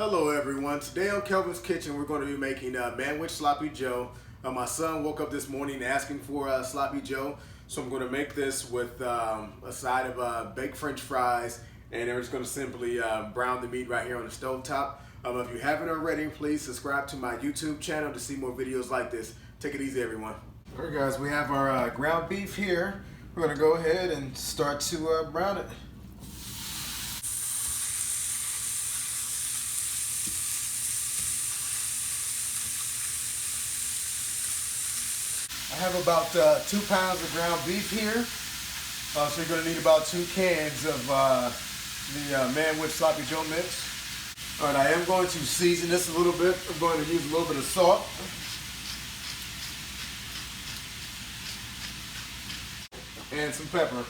Hello everyone. Today on Kelvin's Kitchen we're going to be making manwich sloppy joe. My son woke up this morning asking for sloppy joe, so I'm going to make this with a side of baked french fries, and then we're just going to simply brown the meat right here on the stove top. If you haven't already, please subscribe to my YouTube channel to see more videos like this. Take it easy everyone. Alright guys, we have our ground beef here. We're going to go ahead and start to brown it. I have about 2 pounds of ground beef here, so you're going to need about 2 cans of the manwich sloppy joe mix. All right, I am going to season this a little bit. I'm going to use a little bit of salt and some pepper.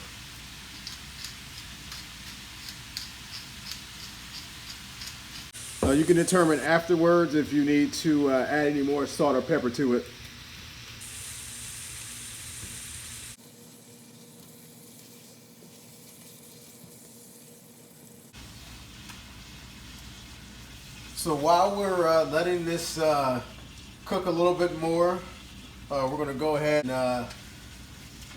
You can determine afterwards if you need to add any more salt or pepper to it. So while we're letting this cook a little bit more, we're going to go ahead and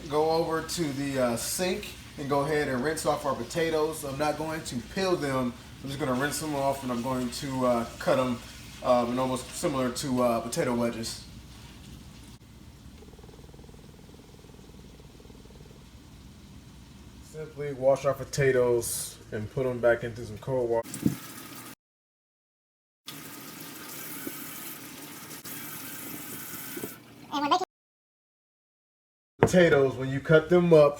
go over to the sink and go ahead and rinse off our potatoes. I'm not going to peel them. I'm just going to rinse them off, and I'm going to cut them in almost similar to potato wedges. Simply wash our potatoes and put them back into some cold water. Potatoes, when you cut them up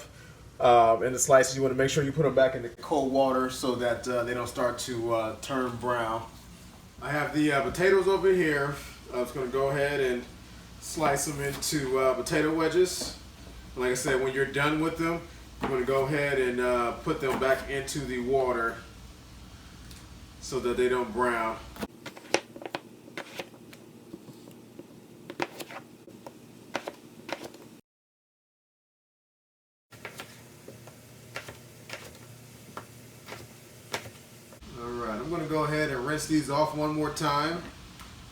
in the slices, you want to make sure you put them back in the cold water so that they don't start to turn brown. I have the potatoes over here. I was going to go ahead and slice them into potato wedges. Like I said, when you're done with them, you're going to go ahead and put them back into the water so that they don't brown. Alright, I'm going to go ahead and rinse these off one more time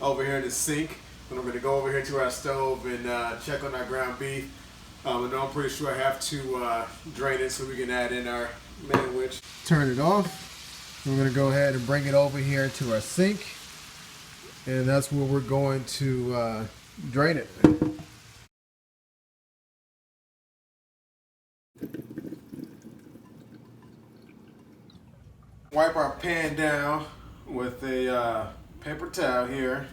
over here in the sink. And I'm going to go over here to our stove and check on our ground beef. And I'm pretty sure I have to drain it so we can add in our manwich. Turn it off. We're going to go ahead and bring it over here to our sink. And that's where we're going to drain it. Wipe our pan down with a paper towel here,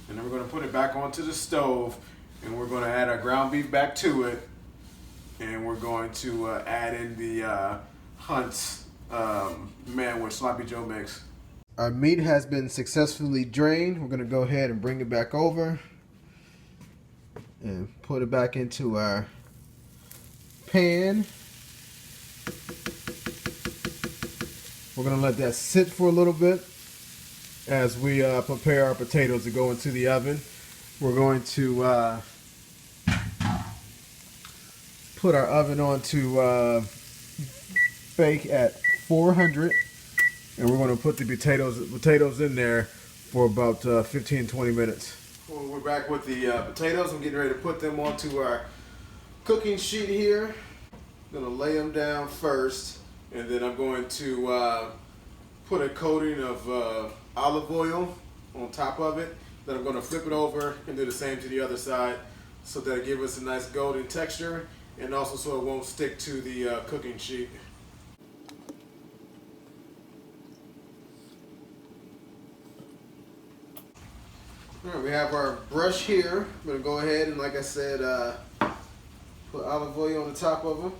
and then we're going to put it back onto the stove, and we're going to add our ground beef back to it, and we're going to add in the Hunt's manwich sloppy joe mix. Our meat has been successfully drained. We're going to go ahead and bring it back over and put it back into our pan. We're going to let that sit for a little bit as we prepare our potatoes to go into the oven. We're going to put our oven on to bake at 400, and we're going to put the potatoes in there for about 15-20 minutes. Well, we're back with the potatoes. I'm getting ready to put them onto our cooking sheet here. I'm going to lay them down first. And then I'm going to put a coating of olive oil on top of it. Then I'm going to flip it over and do the same to the other side so that it gives us a nice golden texture, and also so it won't stick to the cooking sheet. All right, we have our brush here. I'm going to go ahead and, like I said, put olive oil on the top of them.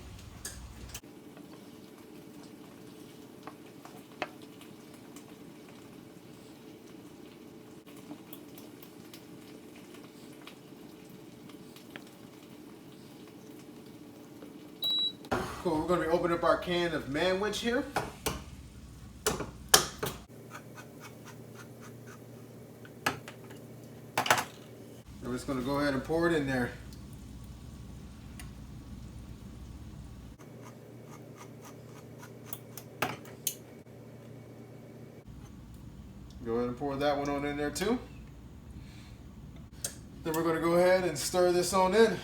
Cool, we're going to be opening up our can of manwich here. We're just going to go ahead and pour it in there. Go ahead and pour that one on in there too. Then we're going to go ahead and stir this on in.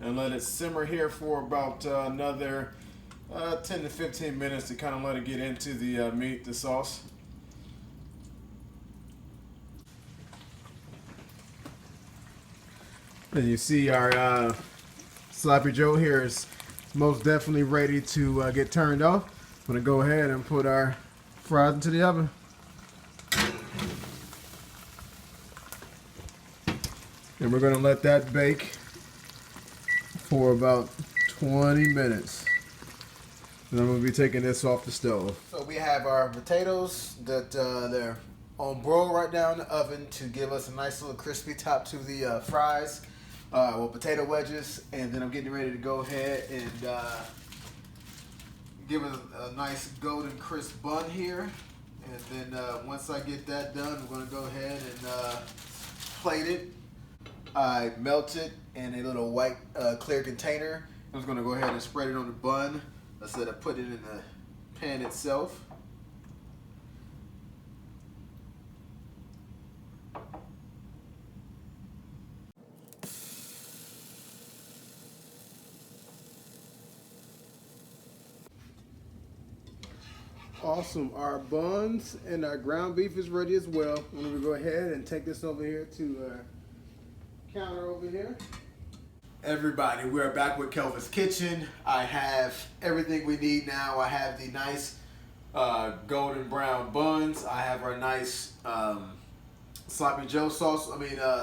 And let it simmer here for about another 10 to 15 minutes to kind of let it get into the meat, the sauce. And you see our Sloppy Joe here is most definitely ready to get turned off. I'm going to go ahead and put our fries into the oven. And we're going to let that bake for about 20 minutes. And I'm going to be taking this off the stove. So we have our potatoes that they're on broil right now in the oven to give us a nice little crispy top to the fries. Well, potato wedges, and then I'm getting ready to go ahead and give it a nice golden crisp bun here. And then once I get that done, I'm going to go ahead and plate it. I melt it in a little white clear container. I'm just going to go ahead and spread it on the bun instead of put it in the pan itself. Awesome, our buns and our ground beef is ready as well. I'm going to go ahead and take this over here to our counter over here. Everybody, we're back with Kelvin's Kitchen. I have everything we need now. I have the nice golden brown buns. I have our nice Sloppy Joe sauce,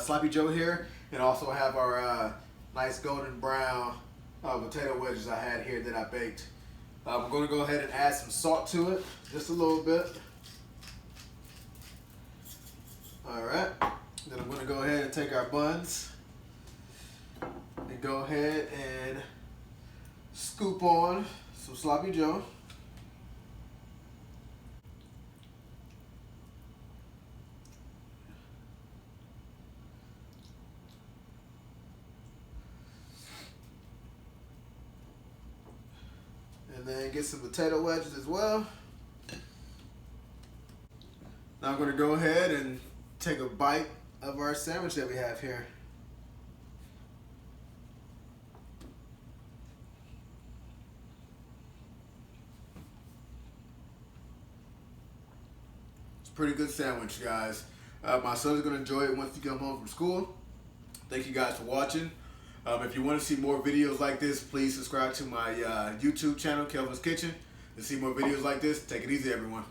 Sloppy Joe here. And also have our nice golden brown potato wedges I had here that I baked. I'm going to go ahead and add some salt to it, just a little bit. All right, then I'm going to go ahead and take our buns and go ahead and scoop on some Sloppy Joe. And then get some potato wedges as well. Now I'm going to go ahead and take a bite of our sandwich that we have here. It's a pretty good sandwich, guys. My son's going to enjoy it once he comes home from school. Thank you guys for watching. If you want to see more videos like this, please subscribe to my YouTube channel, Kelvin's Kitchen, to see more videos like this. Take it easy, everyone.